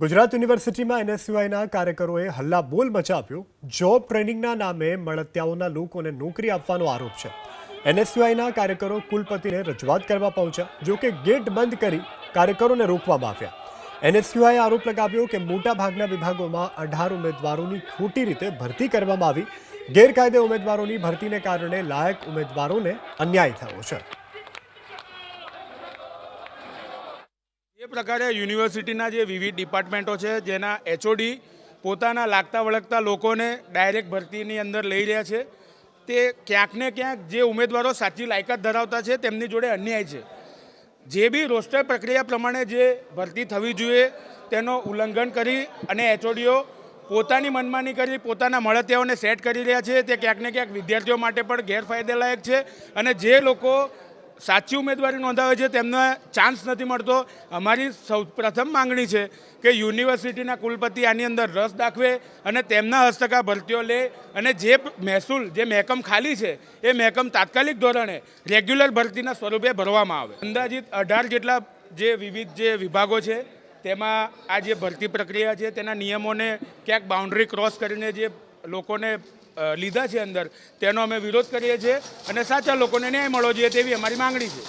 ગુજરાત યુનિવર્સિટીમાં એનએસયુઆઈના કાર્યકરોએ હલ્લાબોલ મચાવ્યો। જોબ ટ્રેનિંગના નામે મળતિયાઓના લોકોને નોકરી આપવાનો આરોપ છે। એનએસયુઆઈના કાર્યકરો કુલપતિને રજૂઆત કરવા પહોંચ્યા, જો કે ગેટ બંધ કરી કાર્યકરોને રોકવામાં આવ્યા। એનએસયુઆઈએ આરોપ લગાવ્યો કે મોટાભાગના વિભાગોમાં 18 ઉમેદવારોની ખોટી રીતે ભરતી કરવામાં આવી। ગેરકાયદે ઉમેદવારોની ભરતીને કારણે લાયક ઉમેદવારોને અન્યાય થયો છે। એ પ્રકારે યુનિવર્સિટીના જે વિવિધ ડિપાર્ટમેન્ટો છે, જેના એચઓડી પોતાના લાગતા વળગતા લોકોને ડાયરેક્ટ ભરતીની અંદર લઈ રહ્યા છે, તે ક્યાંક ને ક્યાંક જે ઉમેદવારો સાચી લાયકાત ધરાવતા છે તેમની જોડે અન્યાય છે। જે બી રોસ્ટર પ્રક્રિયા પ્રમાણે જે ભરતી થવી જોઈએ તેનો ઉલ્લંઘન કરી અને એચઓડીઓ પોતાની મનમાની કરી પોતાના મળતિયાઓને સેટ કરી રહ્યા છે, તે ક્યાંક ને ક્યાંક વિદ્યાર્થીઓ માટે પણ ગેરફાયદેલાયક છે। અને જે લોકો સાચી ઉમેદવારી નોંધાવે છે તેમને ચાન્સ નથી મળતો। અમારી સૌ પ્રથમ માંગણી છે કે યુનિવર્સિટીના કુલપતિ આની અંદર રસ દાખવે અને તેમના હસ્તક આ ભરતીઓ લે અને જે મહેસૂલ જે મહેકમ ખાલી છે એ મહેકમ તાત્કાલિક ધોરણે રેગ્યુલર ભરતીના સ્વરૂપે ભરવામાં આવે। અંદાજિત 18 જેટલા જે વિવિધ જે વિભાગો છે તેમાં આ જે ભરતી પ્રક્રિયા છે તેના નિયમોને ક્યાંક બાઉન્ડ્રી ક્રોસ કરીને જે લોકોને લીધા છે અંદર, તેનો અમે વિરોધ કરીએ છીએ અને સાચા લોકોને ન્યાય મળવો જોઈએ તેવી અમારી માંગણી છે।